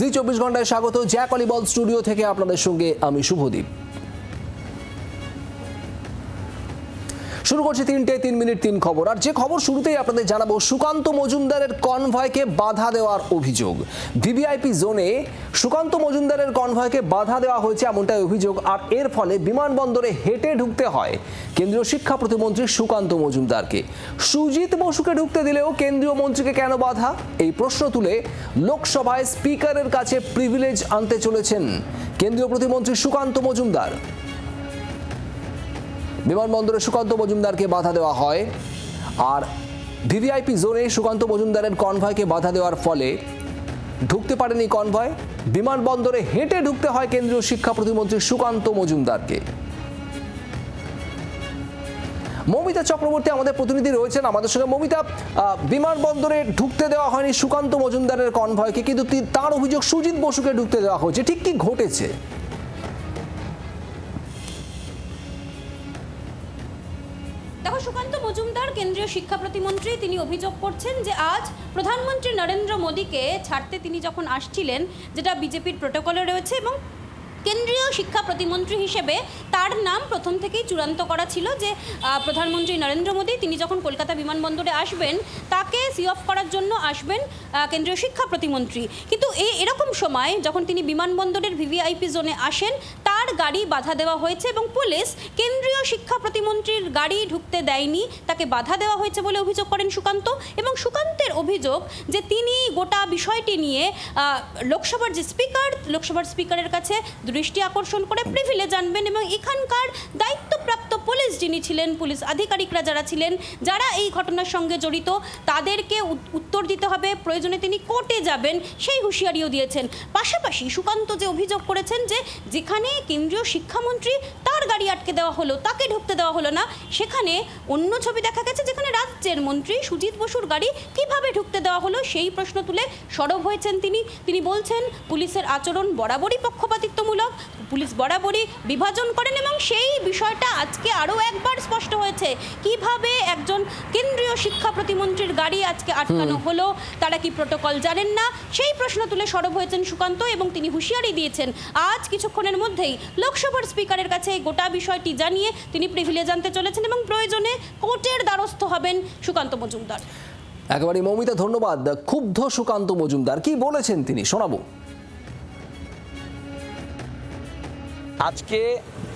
জি 24 ঘন্টায় স্বাগত। Jack অলিবল studio থেকে আপনাদের সঙ্গে আমি শুভদীপ। শুরু করছি 3 মিনিট 3 খবর। আর যে খবর শুরুতেই আপনাদের জানাবো, সুকান্ত মজুমদারের কনভয়কে বাধা দেওয়ার অভিযোগ। ভিভিআইপি জোনে সুকান্ত মজুমদারের কনভয়কে বাধা দেওয়া হয়েছে এমনটাই অভিযোগ। আর এর ফলে বিমানবন্দরে হেঁটে ঢুকতে হয় কেন্দ্রীয় শিক্ষা প্রতিমন্ত্রী সুকান্ত মজুমদারকে। সুজিত বসুকে ঢুকতে দিলেও কেন্দ্রীয় মন্ত্রীকে কেন বাধা, এই প্রশ্ন তুলে লোকসভায় স্পিকারের কাছে প্রিভিলেজ আনতে চলেছেন কেন্দ্রীয় প্রতিমন্ত্রী সুকান্ত মজুমদার। বিমানবন্দরে সুকান্ত মজুমদারকে বাধা দেওয়া হয়। আর ভিভিআইপি জোনে সুকান্ত মজুমদারের কনভয়কে বাধা দেওয়ার ফলে ঢুকতে পারেনি কনভয়। বিমানবন্দরে হেঁটে ঢুকতে হয় কেন্দ্রীয় শিক্ষা প্রতিমন্ত্রী সুকান্ত মজুমদারকে। মমিতা চক্রবর্তী আমাদের প্রতিনিধি রয়েছেন আমাদের সঙ্গে। মমিতা, বিমানবন্দরে ঢুকতে দেওয়া হয়নি সুকান্ত মজুমদারের কনভয়কে, কিন্তু তার অভিযোগ সুজিত বসুকে ঢুকতে দেওয়া হয়েছে। ঠিক কি ঘটেছে? দেখো, সুকান্ত মজুমদার কেন্দ্রীয় শিক্ষা প্রতিমন্ত্রী, তিনি অভিযোগ করছেন যে আজ প্রধানমন্ত্রী নরেন্দ্র মোদীকে ছাড়তে তিনি যখন আসছিলেন, যেটা বিজেপির প্রোটোকলে রয়েছে, এবং কেন্দ্রীয় শিক্ষা প্রতিমন্ত্রী হিসেবে তার নাম প্রথম থেকেই চূড়ান্ত করা ছিল যে প্রধানমন্ত্রী নরেন্দ্র মোদী তিনি যখন কলকাতা বিমানবন্দরে আসবেন তাকে সি অফ করার জন্য আসবেন কেন্দ্রীয় শিক্ষা প্রতিমন্ত্রী। কিন্তু এরকম সময় যখন তিনি বিমানবন্দরের ভিভিআইপি জোনে আসেন, তার গাড়ি বাধা দেওয়া হয়েছে এবং পুলিশ কেন্দ্রীয় শিক্ষা প্রতিমন্ত্রীর গাড়ি ঢুকতে দেয়নি, তাকে বাধা দেওয়া হয়েছে বলে অভিযোগ করেন সুকান্ত। এবং সুকান্তের অভিযোগ যে তিনি গোটা বিষয়টি নিয়ে লোকসভার যে লোকসভার স্পিকারের কাছে দৃষ্টি আকর্ষণ করে প্রিভিলেজ আনবেন এবং এখানকার দায়িত্বপ্রাপ্ত পুলিশ যিনি ছিলেন, পুলিশ আধিকারিকরা যারা ছিলেন, যারা এই ঘটনার সঙ্গে জড়িত, তাদেরকে উত্তর দিতে হবে, প্রয়োজনে তিনি কোর্টে যাবেন, সেই হুঁশিয়ারিও দিয়েছেন। পাশাপাশি সুকান্ত যে অভিযোগ করেছেন যে যেখানে কেন্দ্রীয় শিক্ষামন্ত্রী তার গাড়ি আটকে দেওয়া হলো, তাকে ঢুকতে দেওয়া হলো না, সেখানে অন্য ছবি দেখা গেছে যেখানে রাজ্যের মন্ত্রী সুজিত বসুর গাড়ি কিভাবে ঢুকতে দেওয়া হলো সেই প্রশ্ন তুলে সরব হয়েছেন তিনি বলছেন পুলিশের আচরণ বরাবরই পক্ষপাতিত্বমূলক, পুলিশ বরাবরই বিভাজন করেন এবং সেই বিষয়টা আজকে আরও একবার স্পষ্ট হয়েছে। কিভাবে একজন কেন্দ্রীয় শিক্ষা প্রতিমন্ত্রীর গাড়ি আজকে আটকানো হলো, তারা কি প্রোটোকল জানেন না, সেই প্রশ্ন তুলে সরব হয়েছেন সুকান্ত এবং তিনি হুঁশিয়ারি দিয়েছেন আজ কিছুক্ষণের মধ্যেই লোকসভার স্পিকারের কাছে এই গোটা বিষয়টি জানিয়ে তিনি প্রিভিলেজ আনতে চলেছেন এবং প্রয়োজনে কোর্টের দ্বারস্থ হবেন সুকান্ত মজুমদার। একেবারে মৌমিতা, ধন্যবাদ। ক্ষুব্ধ সুকান্ত মজুমদার, কি বলেছেন তিনি শোনাবো। আজকে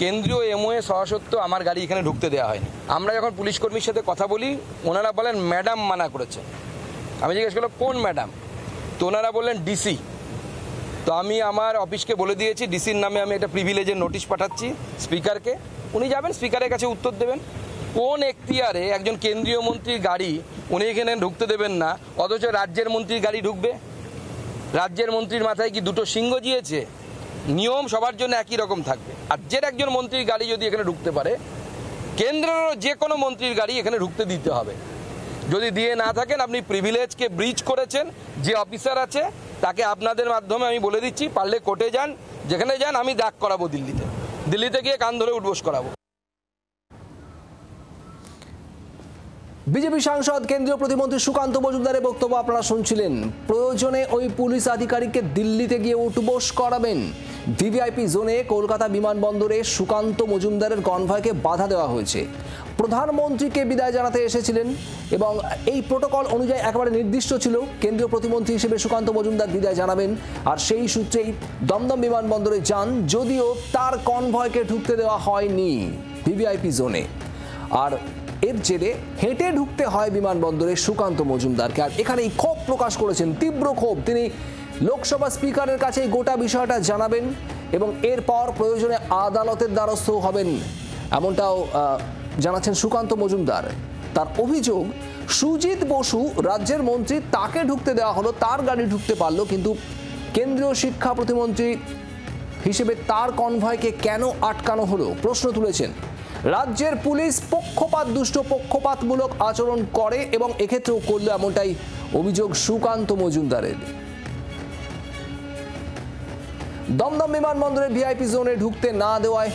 কেন্দ্রীয় এমওএ সহসত্ত্বেও আমার গাড়ি এখানে ঢুকতে দেওয়া হয়নি। আমরা যখন পুলিশ কর্মীর সাথে কথা বলি, ওনারা বলেন ম্যাডাম মানা করেছেন। আমি জিজ্ঞেস করলাম কোন ম্যাডাম, তো ওনারা বললেন ডিসি। তো আমি আমার অফিসকে বলে দিয়েছি ডিসির নামে আমি একটা প্রিভিলেজের নোটিশ পাঠাচ্ছি স্পিকারকে, উনি যাবেন স্পিকারের কাছে উত্তর দেবেন। কোন এখতিয়ারে একজন কেন্দ্রীয় মন্ত্রীর গাড়ি উনি এখানে ঢুকতে দেবেন না, অথচ রাজ্যের মন্ত্রীর গাড়ি ঢুকবে? রাজ্যের মন্ত্রীর মাথায় কি দুটো সিংহ জিয়েছে? নিয়ম সবার জন্য একই রকম থাকবে। আর যে একজন মন্ত্রীর গাড়ি যদি এখানে ঢুকতে পারে, কেন্দ্রেরও যে কোনো মন্ত্রীর গাড়ি এখানে ঢুকতে দিতে হবে। যদি দিয়ে না থাকেন, আপনি প্রিভিলেজকে ব্রিচ করেছেন। যে অফিসার আছে তাকে আপনাদের মাধ্যমে আমি বলে দিচ্ছি, পারলে কোর্টে যান, যেখানে যান আমি ডাক করাবো দিল্লিতে গিয়ে কান ধরে উঠবোস করাবো। বিজেপি সাংসদ কেন্দ্রীয় প্রতিমন্ত্রী সুকান্ত মজুমদারের বক্তব্য আপনারা শুনছিলেন। প্রয়োজনে ওই পুলিশ আধিকারিককে দিল্লিতে গিয়ে উঠবোস করাবেন। ভিভিআইপি জোনে কলকাতা বিমানবন্দরে সুকান্ত মজুমদারের কনভয়কে বাধা দেওয়া হয়েছে। প্রধানমন্ত্রীকে বিদায় জানাতে এসেছিলেন এবং এই প্রোটোকল অনুযায়ী একেবারে নির্দিষ্ট ছিল কেন্দ্রীয় প্রতিমন্ত্রী হিসেবে সুকান্ত মজুমদার বিদায় জানাবেন। আর সেই সূত্রেই দমদম বিমানবন্দরে যান, যদিও তার কনভয়কে ঢুকতে দেওয়া হয়নি ভিভিআইপি জোনে। আর এর জেরে হেঁটে ঢুকতে হয় বিমানবন্দরে সুকান্ত মজুমদারকে। আর এখানেই ক্ষোভ প্রকাশ করেছেন, তীব্র ক্ষোভ। তিনি লোকসভা স্পিকারের কাছে গোটা বিষয়টা জানাবেন এবং এরপর প্রয়োজনে আদালতের দ্বারস্থ হবেন, এমনটাও জানাচ্ছেন সুকান্ত মজুমদার। তার অভিযোগ, সুজিত বসু রাজ্যের মন্ত্রী, তাকে ঢুকতে দেওয়া হলো, তার গাড়ি ঢুকতে পারলো, কিন্তু কেন্দ্রীয় শিক্ষা প্রতিমন্ত্রী হিসেবে তার কনভয়কে কেন আটকানো হলো প্রশ্ন তুলেছেন। রাজ্যের পুলিশ পক্ষপাতমূলক আচরণ করে এবং এক্ষেত্রেও করল, এমনটাই অভিযোগ সুকান্ত মজুমদারের। দমদম বিমানবন্দরে ভিআইপি জোনে ঢুকতে না দেওয়ায়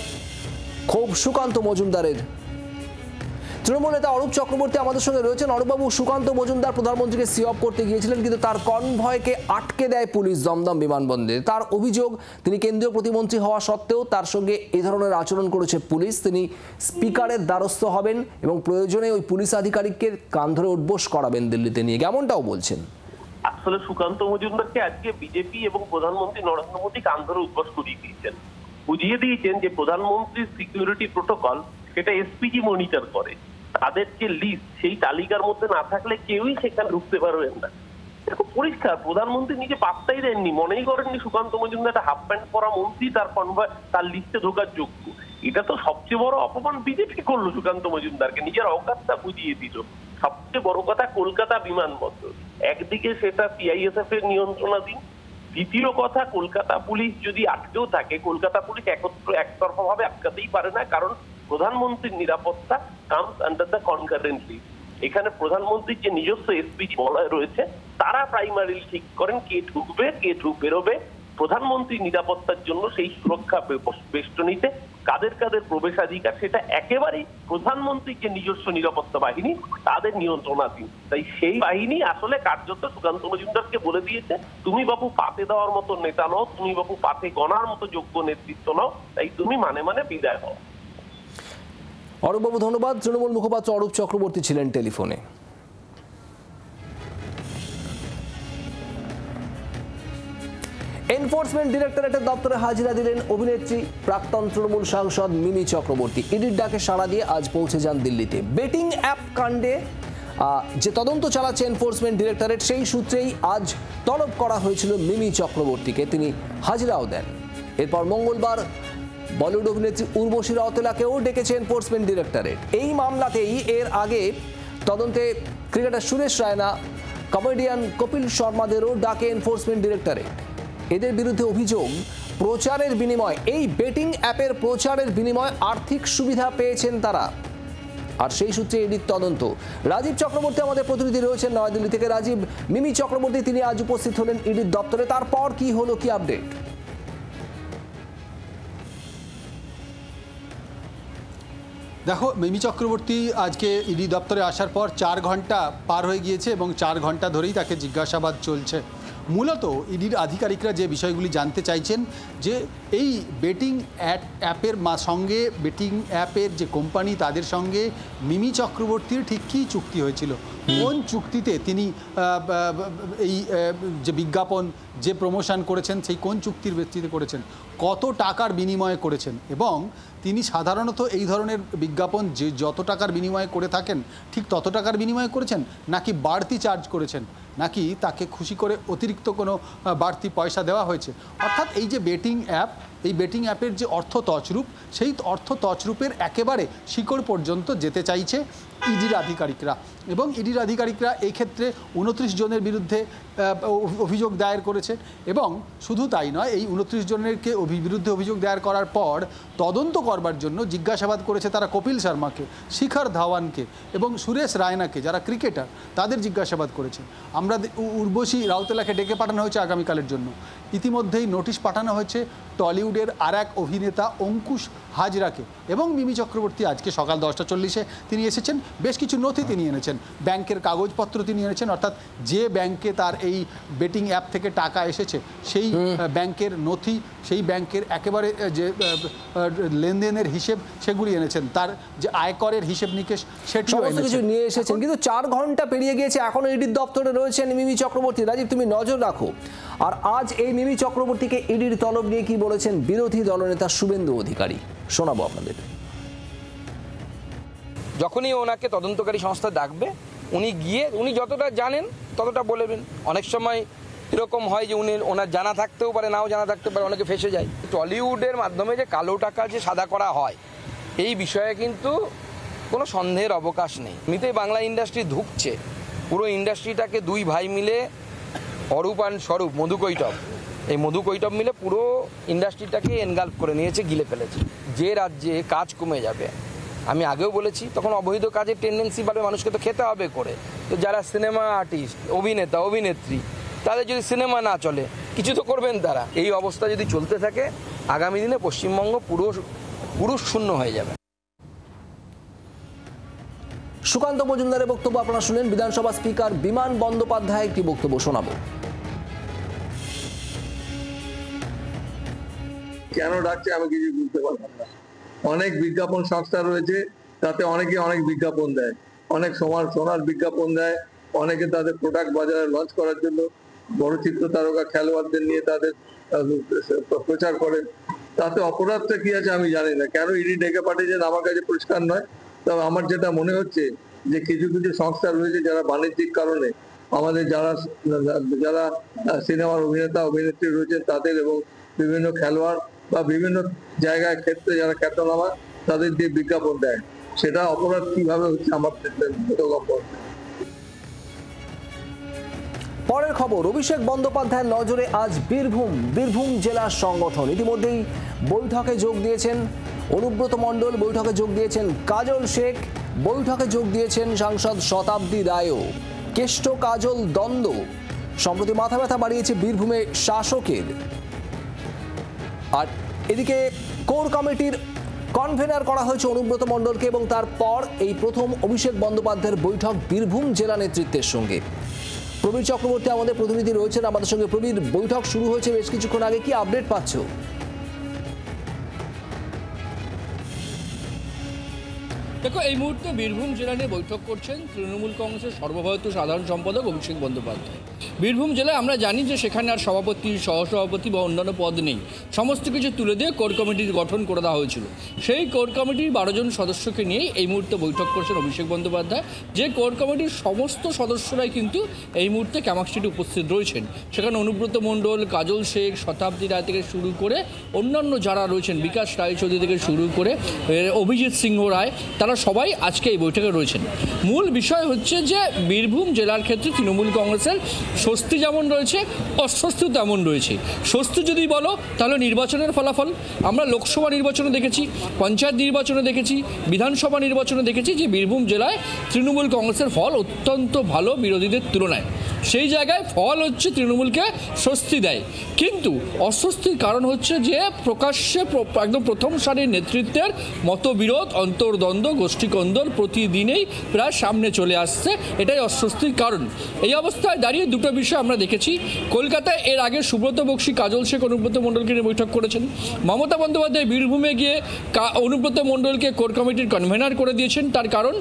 ক্ষোভ সুকান্ত মজুমদারের। তৃণমূল নেতা অরূপ চক্রবর্তী আমাদের সঙ্গে রয়েছেন। অরূপবাবু, সুকান্ত মজুমদার প্রধানমন্ত্রীকে সি অফ করতে গিয়েছিলেন, কিন্তু তার কনভয়কে আটকে দেয় পুলিশ দমদম বিমানবন্দরে। তার অভিযোগ, তিনি কেন্দ্রীয় প্রতিমন্ত্রী হওয়া সত্ত্বেও তার সঙ্গে এই ধরনের আচরণ করেছে পুলিশ। তিনি স্পিকারের দ্বারস্থ হবেন এবং প্রয়োজনে ওই পুলিশ আধিকারিককে কান ধরে উঠবোস করাবেন দিল্লিতে নিয়ে, এমনটাও বলছেন। আসলে সুকান্ত মজুমদারকে আজকে বিজেপি এবং প্রধানমন্ত্রী নরেন্দ্র মোদী কান ধরে উদ্বোস করিয়ে দিয়েছেন, বুঝিয়ে দিয়েছেন যে প্রধানমন্ত্রীর সিকিউরিটি প্রোটোকল সেটা এসপিজি মনিটর করে। তাদের যে লিস্ট, সেই তালিকার মধ্যে না থাকলে কেউই সেখানে ঢুকতে পারবেন না। খুব পরিষ্কার, প্রধানমন্ত্রী নিজে পাত্তাই দেননি, মনেই করেননি সুকান্ত মজুমদার একটা হাফ প্যান্ট পরা মন্ত্রী, তার কনভয় তার লিস্টে ঢোকার যোগ্য। এটা তো সবচেয়ে বড় অপমান বিজেপি করলো সুকান্ত মজুমদারকে, নিজের অকাতটা বুঝিয়ে দিল। সবচেয়ে বড় কথা, কলকাতা বিমানবন্দর একদিকে সেটা সিআইএসএফ এর নিয়ন্ত্রণাধীন, দ্বিতীয় কথা কলকাতা পুলিশ যদি আটকেও থাকে, কলকাতা পুলিশ একতরফা ভাবে আটকাতেই পারে না, কারণ প্রধানমন্ত্রীর নিরাপত্তা comes under the concurrent list. এখানে প্রধানমন্ত্রীর যে নিজস্ব এসপিজি বলয় রয়েছে, তারা প্রাইমারি ঠিক করেন কে ঢুকবে কে বেরোবে। প্রধানমন্ত্রীর নিরাপত্তার জন্য সেই সুরক্ষা বেষ্টনীতে কাদের কাদের প্রবেশাধিকার, সেটা একেবারেই প্রধানমন্ত্রীর যে নিজস্ব নিরাপত্তা বাহিনী তাদের নিয়ন্ত্রণাধীন। তাই সেই বাহিনী আসলে কার্যত সুকান্ত মজুমদারকে বলে দিয়েছে, তুমি বাবু পাতে দেওয়ার মতো নেতা নও, তুমি বাবু পাতে গণার মতো যোগ্য নেতৃত্ব নও, তাই তুমি মানে বিদায় হও। অরূপবাবু ধন্যবাদ। তৃণমূল মুখপাত্র অরূপ চক্রবর্তী ছিলেন টেলিফোনে। এনফোর্সমেন্ট ডিরেক্টরেটের দপ্তরে হাজিরা দিলেন অভিনেত্রী প্রাক্তন তৃণমূল সাংসদ মিমি চক্রবর্তী। ইডির ডাকে সাড়া দিয়ে আজ পৌঁছে যান দিল্লিতে। বেটিং অ্যাপ কাণ্ডে যে তদন্ত চালাচ্ছে এনফোর্সমেন্ট ডিরেক্টরেট, সেই সূত্রেই আজ তলব করা হয়েছিল মিমি চক্রবর্তীকে। তিনি হাজিরাও দেন। এরপর মঙ্গলবার বলিউড অভিনেত্রী উর্বশী রওতেলাকেও ডেকেছে এনফোর্সমেন্ট ডিরেক্টরেট। এই মামলাতেই এর আগে তদন্তে ক্রিকেটার সুরেশ রায়না, কমেডিয়ান কপিল শর্মাদেরও ডাকে এনফোর্সমেন্ট ডিরেক্টরেট। এদের বিরুদ্ধে অভিযোগ, প্রচারের বিনিময়, এই বেটিং অ্যাপের প্রচারের বিনিময়ে আর্থিক সুবিধা পেয়েছেন তারা। আর সেই সূত্রে ইডির তদন্ত। রাজীব চক্রবর্তী আমাদের প্রতিনিধি রয়েছেন নয়াদিল্লি থেকে। রাজীব, মিমি চক্রবর্তী তিনি আজ উপস্থিত হলেন ইডির দপ্তরে, তারপর কি হলো, কি আপডেট? দেখো, মিমি চক্রবর্তী আজকে ইডি দপ্তরে আসার পর 4 ঘন্টা পার হয়ে গিয়েছে এবং 4 ঘন্টা ধরেই তাকে জিজ্ঞাসাবাদ চলছে। মূলত ইডির আধিকারিকরা যে বিষয়গুলি জানতে চাইছেন, যে এই বেটিং অ্যাপের সঙ্গে, বেটিং অ্যাপের যে কোম্পানি তাদের সঙ্গে মিমি চক্রবর্তীর ঠিক কী চুক্তি হয়েছিল, কোন চুক্তিতে তিনি এই যে বিজ্ঞাপন, যে প্রমোশন করেছেন, সেই কোন চুক্তির ভিত্তিতে করেছেন, কত টাকার বিনিময়ে করেছেন, এবং তিনি সাধারণত এই ধরনের বিজ্ঞাপন যে যত টাকার বিনিময়ে করে থাকেন ঠিক তত টাকার বিনিময়ে করেছেন, নাকি বাড়তি চার্জ করেছেন, নাকি তাকে খুশি করে অতিরিক্ত কোনো বাড়তি পয়সা দেওয়া হয়েছে। অর্থাৎ এই যে বেটিং অ্যাপ, এই বেটিং অ্যাপের যে অর্থ তছরূপ, সেই অর্থ তছরূপের একেবারে শিকড় পর্যন্ত যেতে চাইছে ইডির আধিকারিকরা। এবং ইডির আধিকারিকরা এই ক্ষেত্রে 29 জনের বিরুদ্ধে অভিযোগ দায়ের করেছে। এবং শুধু তাই নয়, এই 29 জনেরকে বিরুদ্ধে অভিযোগ দায়ের করার পর তদন্ত করবার জন্য জিজ্ঞাসাবাদ করেছে তারা কপিল শর্মাকে, শিখর ধাওয়ানকে এবং সুরেশ রায়নাকে, যারা ক্রিকেটার, তাদের জিজ্ঞাসাবাদ করেছে। আমরা উর্বশী রাউতেলাকে ডেকে পাঠানো হয়েছে আগামীকালের জন্য। ইতিমধ্যেই নোটিশ পাঠানো হয়েছে টলিউডের আর এক অভিনেতা অঙ্কুশ হাজরাকে। এবং মিমি চক্রবর্তী আজকে সকাল 10:40 তিনি এসেছেন। বেশ কিছু নথি তিনি এনেছেন, ব্যাংকের কাগজপত্র তিনি এনেছেন, অর্থাৎ যে ব্যাংকে তার এই বেটিং অ্যাপ থেকে টাকা এসেছে সেই ব্যাংকের নথি, সেই ব্যাংকের একেবারে যে লেনদেনের হিসেব, সেগুলি এনেছেন। তার যে আয়করের হিসেব নিকেশ, সেটিও কিছু নিয়ে এসেছেন। কিন্তু 4 ঘন্টা পেরিয়ে গিয়েছে, এখনো ইডির দপ্তরে রয়েছেন মিমি চক্রবর্তী। রাজীব, তুমি নজর রাখো। আর আজ এই মিমি চক্রবর্তীকে ইডির তলব নিয়ে কি বলেছেন বিরোধী দলনেতা শুভেন্দু অধিকারী, শোনাবো আপনাদের। যখনই ওনাকে তদন্তকারী সংস্থা ডাকবে, উনি গিয়ে উনি যতটা জানেন ততটা বলবেন। অনেক সময় এরকম হয় যে ওনার জানা থাকতেও পারে, নাও জানা থাকতে পারে, অনেকে ফেসে যায়। টলিউডের মাধ্যমে যে কালো টাকা যে সাদা করা হয়, এই বিষয়ে কিন্তু কোনো সন্দেহের অবকাশ নেই। এমনিতেই বাংলা ইন্ডাস্ট্রি ধুঁকছে, পুরো ইন্ডাস্ট্রিটাকে 2 ভাই মিলে, অরূপ আর স্বরূপ, মধুকৈটব, এই মধুকৈটব মিলে পুরো ইন্ডাস্ট্রিটাকে এনগাল্ফ করে নিয়েছে, গিলে ফেলেছে। যে রাজ্যে কাজ কমে যাবে, আমি আগেও বলেছি, তখন অবৈধ কাজের টেন্ডেন্সি বাড়বে, মানুষকে তো খেতে হবে করে। তো যারা সিনেমা আর্টিস্ট, অভিনেতা, অভিনেত্রী, তাদের যদি সিনেমা না চলে, কিছু তো করবেন তারা। এই অবস্থা যদি চলতে থাকে, আগামী দিনে পশ্চিমবঙ্গ পুরো শূন্য হয়ে যাবে। সুকান্ত মজুমদারের বক্তব্য আপনারা শুনলেন। বিধানসভা স্পিকার বিমান বন্দ্যোপাধ্যায় একটি বক্তব্য শোনাবো। কেন ডাকছে আমি কিছু বুঝতে পারলাম না। অনেক বিজ্ঞাপন সংস্থা রয়েছে, তাতে অনেকে অনেক বিজ্ঞাপন দেয়, অনেক সোনার বিজ্ঞাপন দেয়, অনেকে তাদের প্রোডাক্ট বাজারে লঞ্চ করার জন্য বড় চিত্র তারকা খেলোয়াড়দের নিয়ে তাদের প্রচার করেন। তাতে অপরাধটা কি আছে আমি জানি না। কেন ইডি ডেকে পাঠিয়েছেন আমার কাছে পরিষ্কার নয়। তবে আমার যেটা মনে হচ্ছে যে কিছু কিছু সংস্থা রয়েছে যারা বাণিজ্যিক কারণে আমাদের যারা সিনেমার অভিনেতা অভিনেত্রী রয়েছেন তাদের এবং বিভিন্ন খেলোয়াড় বা বিভিন্ন জায়গায় ক্ষেত্রে যারা খ্যাতনামা তাদের দিয়ে বিজ্ঞাপন দেয়, সেটা অপরাধ কিভাবে হচ্ছে আমার পরের খবর, অভিষেক বন্দ্যোপাধ্যায়ের নজরে আজ বীরভূম জেলা সংগঠন। ইতিমধ্যেই বৈঠকে যোগ দিয়েছেন অনুব্রত মণ্ডল, বৈঠকে যোগ দিয়েছেন কাজল শেখ, বৈঠকে যোগ দিয়েছেন সাংসদ শতাব্দী রায়ও। কেষ্ট কাজল দ্বন্দ্ব সম্প্রতি মাথা ব্যথা বাড়িয়েছে বীরভূমে শাসকের। আর এদিকে কোর কমিটির কনভেনার করা হয়েছে অনুব্রত মণ্ডলকে এবং তারপর এই প্রথম অভিষেক বন্দ্যোপাধ্যায়ের বৈঠক বীরভূম জেলা নেতৃত্বের সঙ্গে। প্রবীর চক্রবর্তী আমাদের প্রতিনিধি রয়েছেন আমাদের সঙ্গে। প্রবীর, বৈঠক শুরু হয়েছে বেশ কিছুক্ষণ আগে, কি আপডেট পাচ্ছ? দেখো, এই মুহূর্তে বীরভূম জেলা নিয়ে বৈঠক করছেন তৃণমূল কংগ্রেসের সর্বভারতীয় সাধারণ সম্পাদক অভিষেক বন্দ্যোপাধ্যায়। বীরভূম জেলায় আমরা জানি যে সেখানে আর সভাপতি, সহসভাপতি বা অন্যান্য পদ নেই, সমস্ত কিছু তুলে দিয়ে কোর কমিটির গঠন করে দেওয়া হয়েছিল। সেই কোর কমিটির 12 জন সদস্যকে নিয়েই এই মুহূর্তে বৈঠক করছেন অভিষেক বন্দ্যোপাধ্যায়। যে কোর কমিটির সমস্ত সদস্যরাই কিন্তু এই মুহূর্তে ক্যামাকস্ট্রিটে উপস্থিত রয়েছেন। সেখানে অনুব্রত মণ্ডল, কাজল শেখ, শতাব্দী রায় থেকে শুরু করে অন্যান্য যারা রয়েছেন, বিকাশ রায়চৌধুরী থেকে শুরু করে অভিজিৎ সিংহ রায়, তারা সবাই আজকে এই বৈঠকে রয়েছেন। মূল বিষয় হচ্ছে যে বীরভূম জেলার ক্ষেত্রে তৃণমূল কংগ্রেসের স্বস্তি যেমন রয়েছে, অস্বস্তিও তেমন রয়েছে। স্বস্তি যদি বলো তাহলে নির্বাচনের ফলাফল আমরা লোকসভা নির্বাচনে দেখেছি, পঞ্চায়েত নির্বাচনে দেখেছি, বিধানসভা নির্বাচনে দেখেছি যে বীরভূম জেলায় তৃণমূল কংগ্রেসের ফল অত্যন্ত ভালো বিরোধীদের তুলনায়। সেই জায়গায় ফল হচ্ছে তৃণমূলকে স্বস্তি দেয়, কিন্তু অস্বস্তির কারণ হচ্ছে যে প্রকাশ্যে একদম প্রথম সারির নেতৃত্বের মতবিরোধ, অন্তর্দ্বন্দ্ব, গোষ্ঠীকন্দল প্রতিদিনেই প্রায় সামনে চলে আসছে। এটাই অস্বস্তির কারণ। এই অবস্থায় দাঁড়িয়ে দুটো বিষয় আমরা দেখেছি। কলকাতায় এর আগে সুব্রত বক্সী, কাজল শেখ, অনুব্রত মণ্ডলকে নিয়ে বৈঠক করেছেন। মমতা বন্দ্যোপাধ্যায় বীরভূমে গিয়ে অনুব্রত মণ্ডলকে কোর কমিটির কনভেনার করে দিয়েছেন। তার কারণ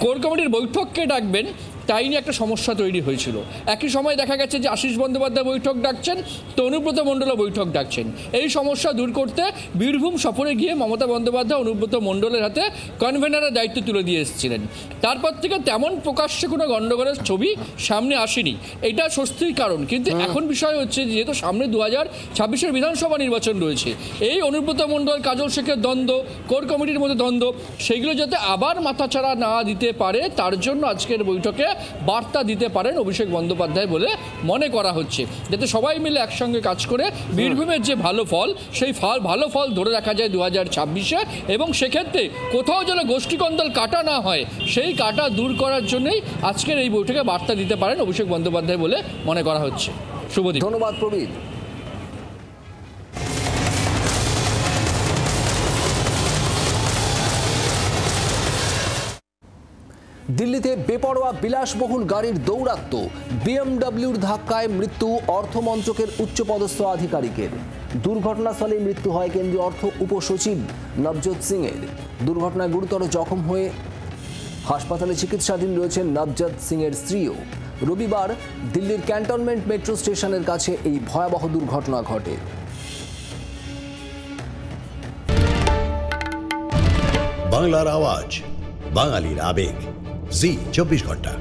কোর কমিটির বৈঠককে ডাকবেন তাই নিয়ে একটা সমস্যা তৈরি হয়েছিল। একই সময় দেখা গেছে যে আশিস বন্দ্যোপাধ্যায় বৈঠক ডাকছেন, তো অনুব্রত মণ্ডলও বৈঠক ডাকছেন। এই সমস্যা দূর করতে বীরভূম সফরে গিয়ে মমতা বন্দ্যোপাধ্যায় অনুব্রত মণ্ডলের হাতে কনভেনারের দায়িত্ব তুলে দিয়ে এসেছিলেন। তারপর থেকে তেমন প্রকাশ্যে কোনো গণ্ডগোলের ছবি সামনে আসেনি। এটা স্বস্তির কারণ। কিন্তু এখন বিষয় হচ্ছে যেহেতু সামনে 2026-এর বিধানসভা নির্বাচন রয়েছে, এই অনুব্রত মণ্ডল, কাজল শেখের দ্বন্দ্ব, কোর কমিটির মধ্যে দ্বন্দ্ব, সেগুলো যাতে আবার মাথাচাড়া না দিতে পারে তার জন্য আজকের বৈঠকে বার্তা দিতে পারেন অভিষেক বন্দ্যোপাধ্যায় বলে মনে করা হচ্ছে, যাতে সবাই মিলে একসঙ্গে কাজ করে বীরভূমের যে ভালো ফল সেই ভালো ফল ধরে রাখা যায় 2026-এ, এবং সেক্ষেত্রে কোথাও যেন গোষ্ঠীকন্দল কাটা না হয় সেই কাটা দূর করার জন্যই আজকের এই বৈঠকে বার্তা দিতে পারেন অভিষেক বন্দ্যোপাধ্যায় বলে মনে করা হচ্ছে। শুভদিন। ধন্যবাদ প্রবীর। দিল্লিতে বেপরোয়া বিলাসবহুল গাড়ির দৌরাত্ম্য, বিএমডব্লিউর ধাক্কায় মৃত্যু অর্থমন্ত্রকের উচ্চপদস্থ আধিকারিকের। দুর্ঘটনাস্থলে মৃত্যু হয় কেন্দ্রীয় অর্থ উপসচিব নবজোৎ সিংয়ের। দুর্ঘটনায় গুরুতর জখম হয়ে হাসপাতালে চিকিৎসাধীন রয়েছেন নবজোৎ সিংয়ের স্ত্রীও। রবিবার দিল্লির ক্যান্টনমেন্ট মেট্রো স্টেশনের কাছে এই ভয়াবহ দুর্ঘটনা ঘটে। বাংলার আওয়াজ, বাঙালির আবেগ, জি 24 ঘন্টা।